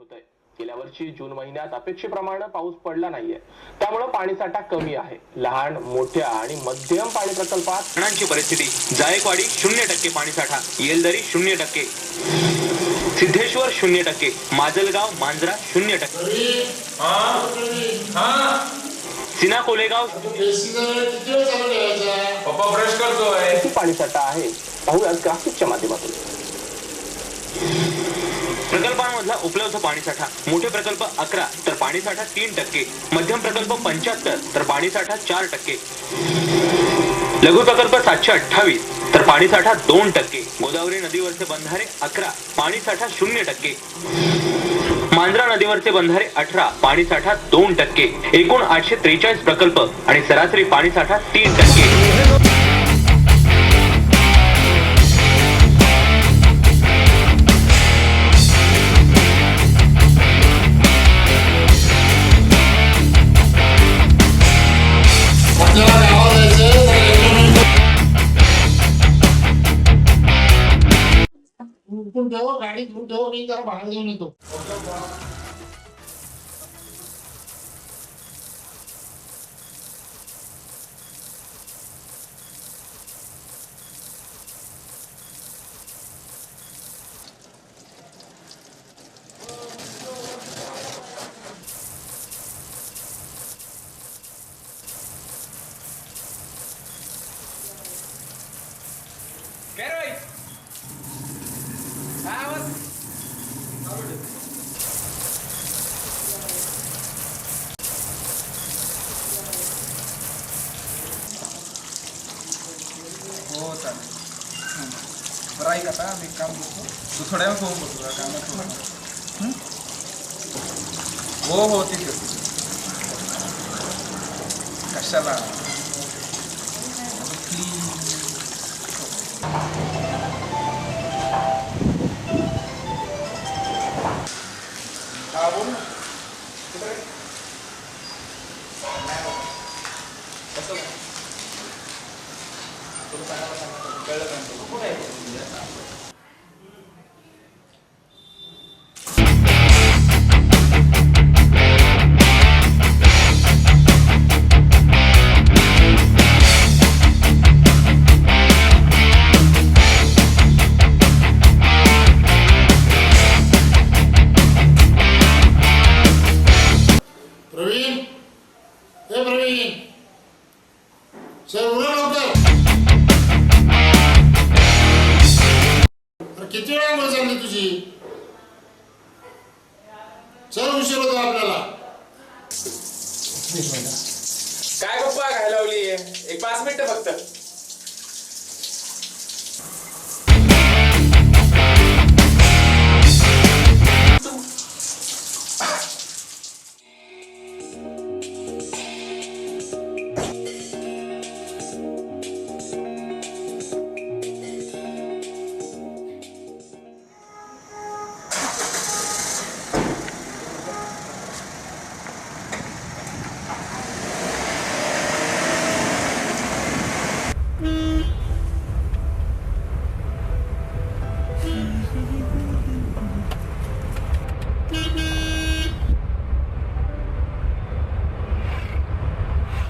होतंय. गेल्या वर्षी जून महिन्यात अपेक्षेप्रमाणे पाऊस पडला नाहीये, त्यामुळे पाणीसाठा कमी आहे. लहान, मोठ्या आणि मध्यम पाणी प्रकल्पात धरणांची परिस्थिती: जायकवाडी 0% पाणीसाठा, येलदरी 0%, सिद्धेश्वर 0%, माजलगाव मांजरा 0%, सिना कोलेगाव. पप्पा ब्रश करतोय. किती पाणीसाठा आहे पाहूया ग्राफिकच्या माध्यमातून. प्रकल्पांमधला उपलब्ध पाणीसाठा: मोठे प्रकल्प 11 तर पाणीसाठा 3%, मध्यम प्रकल्प 75 तर पाणीसाठा 4%, लघु प्रकल्प 728 तर पाणीसाठा 2%, गोदावरी नदीवरचे बंधारे 11, पाणीसाठा 0%, मांजरा नदीवरचे बंधारे 18, पाणीसाठा 2%, एकूण 843 प्रकल्प आणि सरासरी पाणीसाठा 3%. गाडी घेऊन ठेव, मी जरा बाहेर घेऊन येतो. काय रे बाई? काय आवाज? हो चालेल. बरं ऐक, आता मी एक काम करतो, तू थोड्या वेळ फोन करतो कामात थोडं. हो हो ठीक आहे. कशाला हा बोल ना. कुठे आहे? कसं तुला सांगायला कळलं का? तू कुठे आहे? प्रवीण, हे प्रवीण, सर उघडा लवकर. अरे किती वेळा आंघोळ चालली तुझी? सर उशीर होतो आपल्याला. काय पप्पा काय लावली? एक 5 मिनिटं फक्त.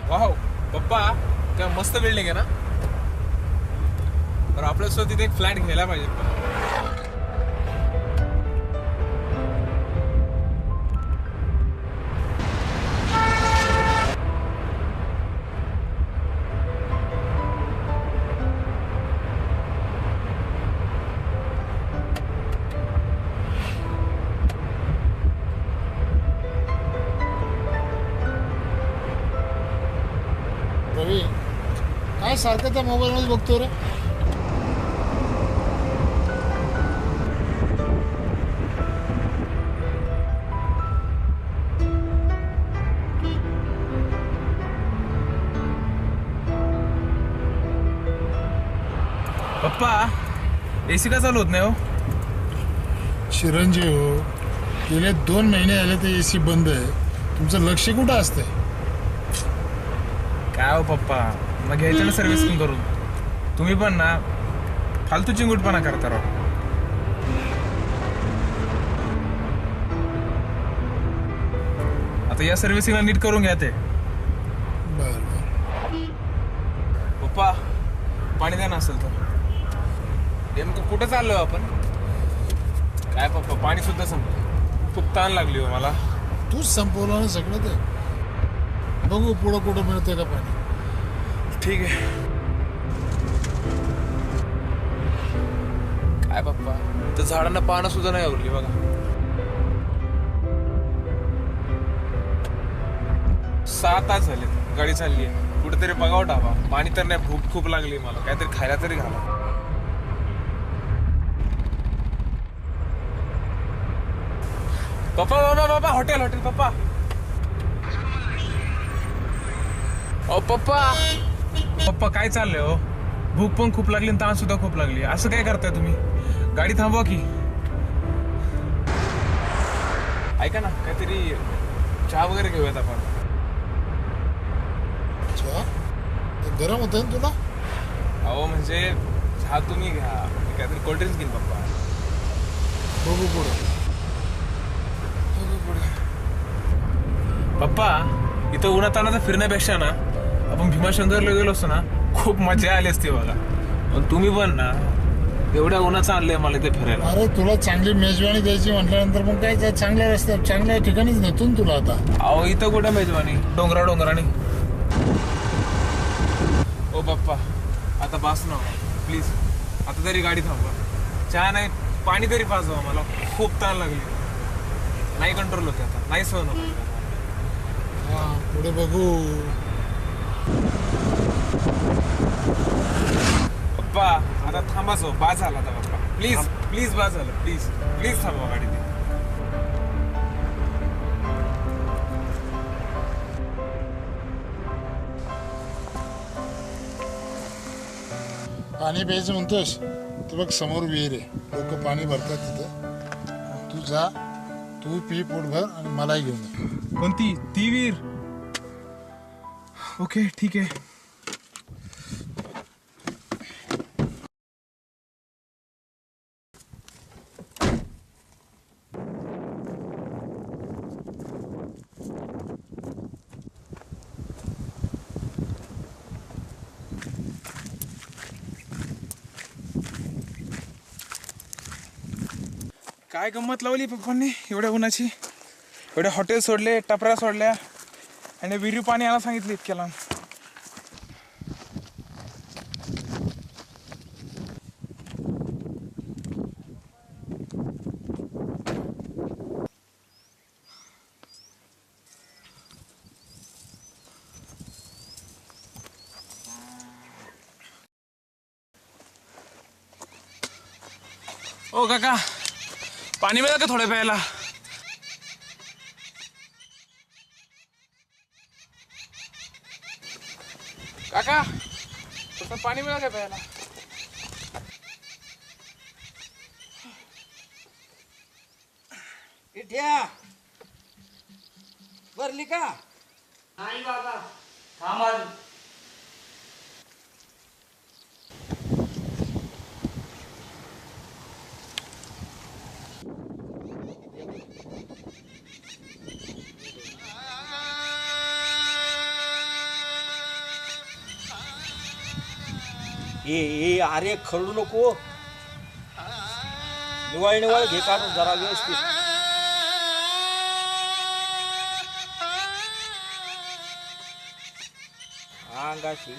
वाव पप्पा, काय मस्त बिल्डिंग आहे ना. तर आपल्यासोबत तिथे एक फ्लॅट घ्यायला पाहिजे. प्रवीण, काय सारखं त्या मोबाईलमध्ये बघतो रे? पप्पा एसी का चालू होत नाही हो? चिरंजीव हो, गेले 2 महिने आले तर एसी बंद आहे. तुमचं लक्ष कुठं असतंय? काय हो पप्पा, मग घ्यायचं ना सर्व्हिसिंग करून. तुम्ही पण ना फालतू चिंगुटपणा करता राव. तर या सर्व्हिसिंगला नीट करून घ्या ते. बर बर. पप्पा पाणी द्या ना असेल तर. नेमकं कुठं चाललोय आपण? काय पप्पा पाणी सुद्धा संपलं. खूप ताण लागली हो मला. तूच संपवलं ना सगळं ते. बघू पुढं कुठं मिळतंय का पाणी. ठीक आहे. काय पप्पा तर झाडांना पानं सुद्धा नाही उरली बघा. सात तास झाले गाडी चालली आहे. कुठेतरी बघावं ढाबा. पाणी तर नाही. भूक खूप लागली मला. काहीतरी खायला तरी घाला. पप्पा बाबा बाबा हॉटेल हॉटेल पप्पा. ओ पप्पा पप्पा काय चाललंय हो? भूक पण खूप लागली आणि ताण सुद्धा खूप लागली. असं काय करताय तुम्ही? गाडी थांबवा की. ऐका ना काहीतरी चहा वगैरे घेऊयात आपण. चहा गरम होतं ना तुला? अहो म्हणजे चहा तुम्ही घ्या. मी काहीतरी कोल्ड्रिंक्स घेईन पप्पा. बघू पुढं. पप्पा इथं उन्हातानाचं फिरण्यापेक्षा ना आपण भीमाशंकरला गेलो असतो ना खूप मजा आली असती बघा. पण तुम्ही पण ना एवढ्या उन्हाचं आणलंय मला इथे फिरायला. अरे तुला चांगली मेजवानी द्यायची म्हटल्यानंतर मग काय चांगल्या रस्त्यात चांगल्या ठिकाणीच नेतो ना तुला आता. अहो इथं कुठं मेजवानी डोंगराने. ओ पप्पा आता बास ना प्लीज. आता तरी गाडी थांबवा. चहा नाही पाणी तरी पाजवा. मला खूप ताण लागली. नाही कंट्रोल होते आता. नाही सहन होत. हा पुढे बघू. पप्पा आता थांबाच हो. बाज झाला आता पप्पा. प्लीज प्लीज बाज झालं. प्लीज प्लीज थांबवा गाडी. पाणी प्यायचं म्हणतोस तर बघ समोर विहीर आहे. लोक पाणी भरतात तिथं. तू जा. तू पी पोटभर आणि मलाही घेऊन जा. कोणती ती वीर? ओके ठीक आहे. काय गंमत लावली पप्पांनी एवढ्या उन्हाची. एवढे हॉटेल सोडले, टपऱ्या सोडल्या आणि विहिरी पाणी यायला सांगितले इतक्या लांब. ओ काका पाणी मिळेल का थोडं प्यायला? काका थोडं पाणी मिळेल का प्यायला? इठ्या भरली का? नाही बाबा थांबा. ए अरे खरडू नको. निवाळ घे काढून जरा व्यवस्थित. अंगाशी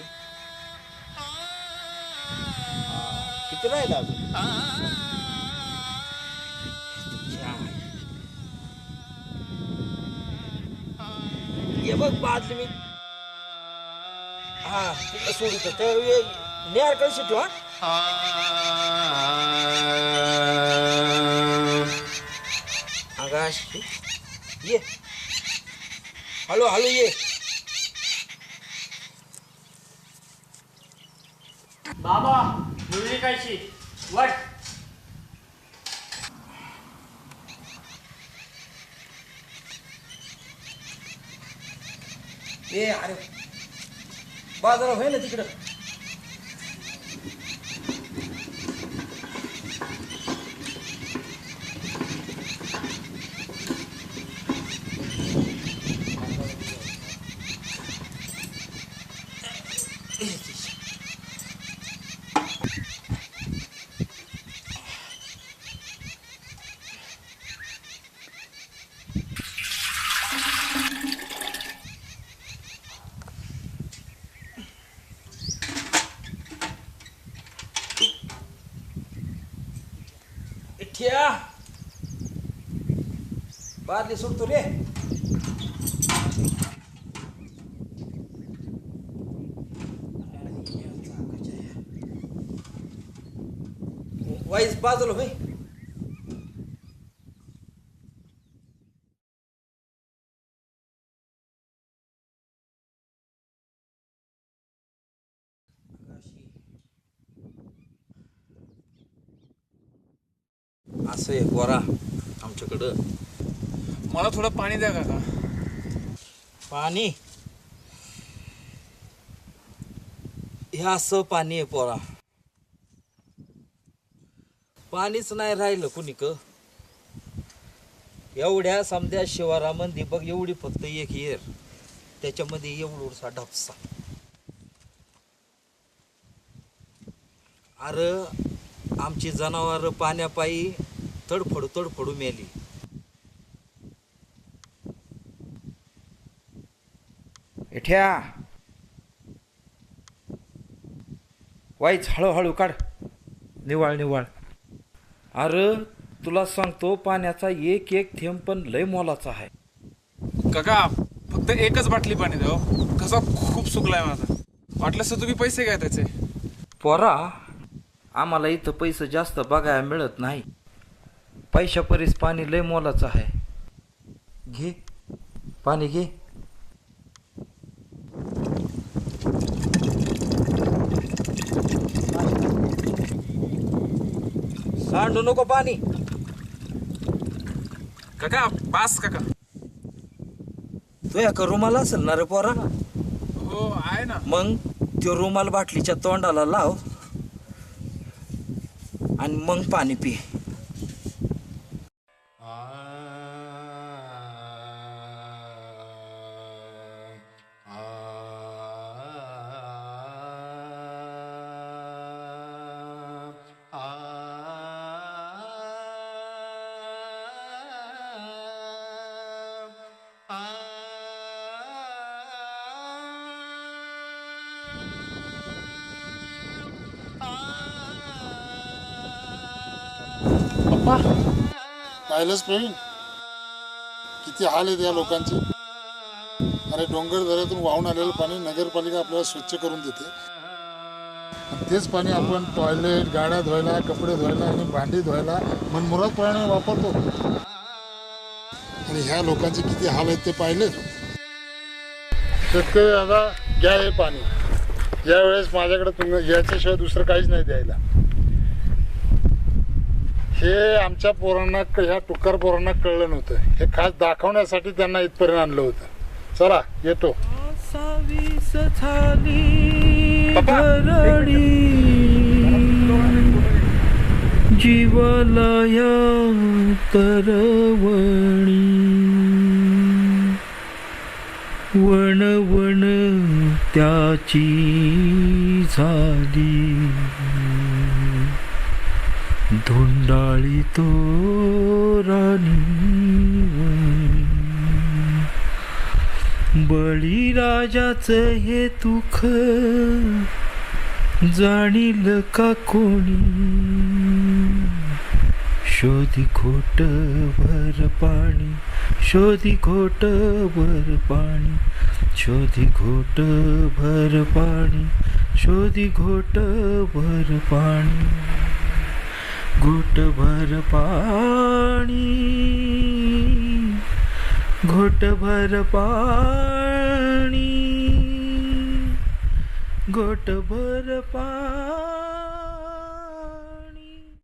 किती राहील अजून? ये बघ बादली मी. हा तिकडे सोडित तर नेहार कळशी ठेवा. अंगाशी ये. हळू हळू ये. बाबा मुरली कायची वट. ए अरे बाजारा होय ना तिकडं. इठ्या बादली सुटतो रे. वाईस बाजूला होय. असं आहे गोरा आमच्याकडं. मला थोडं पाणी द्या काका. पाणी हे असं पाणी आहे पोरा. पाणीच नाही राहिलं कुणीक. एवढ्या समध्या शिवारामध्ये बघ एवढी फक्त एक येर, त्याच्यामध्ये एवढा ढपसा. अरे आमची जनावर पाण्यापायी तडफडू मेली. इठ्या वाईच हळूहळू काढ. निवाळ. अरे तुला सांगतो पाण्याचा एक एक थेंब पण लय मोलाचा आहे. काका फक्त एकच बाटली पाणी द्या हो. कसा खूप सुकलाय माझा. वाटलंस तर तुम्ही पैसे घ्या त्याचे. पोरा आम्हाला इथं पैसे जास्त बघायला मिळत नाही. पैशापरीस पाणी लय मोलाचं आहे. घे पाणी घे. सांडू नको पाणी. काका पास काका. तो एका रुमाल असेल ना रे पोरा. हो आहे ना. मग तो रुमाल बाटलीच्या तोंडाला लाव आणि मग पाणी पी. पप्पा पाहिलंच प्रवीण किती हाल आहेत या लोकांचे. अरे डोंगर दऱ्यातून वाहून आलेलं पाणी नगरपालिका आपल्याला स्वच्छ करून देते. आणि तेच पाणी आपण टॉयलेट, गाड्या धुवायला, कपडे धुवायला आणि भांडी धुवायला मनमुरादपणे वापरतो. आणि ह्या लोकांचे किती हाल आहेत ते पाहिले. शेतकरी दादा घ्या हे पाणी. यावेळेस माझ्याकडे तुम्ही याच्याशिवाय दुसरं काहीच नाही द्यायला. हे आमच्या पोरांना, ह्या टुकार पोरांना कळलं नव्हतं. हे खास दाखवण्यासाठी त्यांना इथपर्यंत आणलं होतं. चला येतो. जीवालया तरवणी वण वण त्याची झाली. धुंडाळी तो राणी बळीराजाचं हे दुःख जाणील का कोणी. शोधी घोट भर पाणी, शोधी घोट भर पाणी, शोधी घोट भर पाणी, शोधी घोट भर पाणी. घोट भर पाणी, घोट भर पाणी, घोट भर पाणी.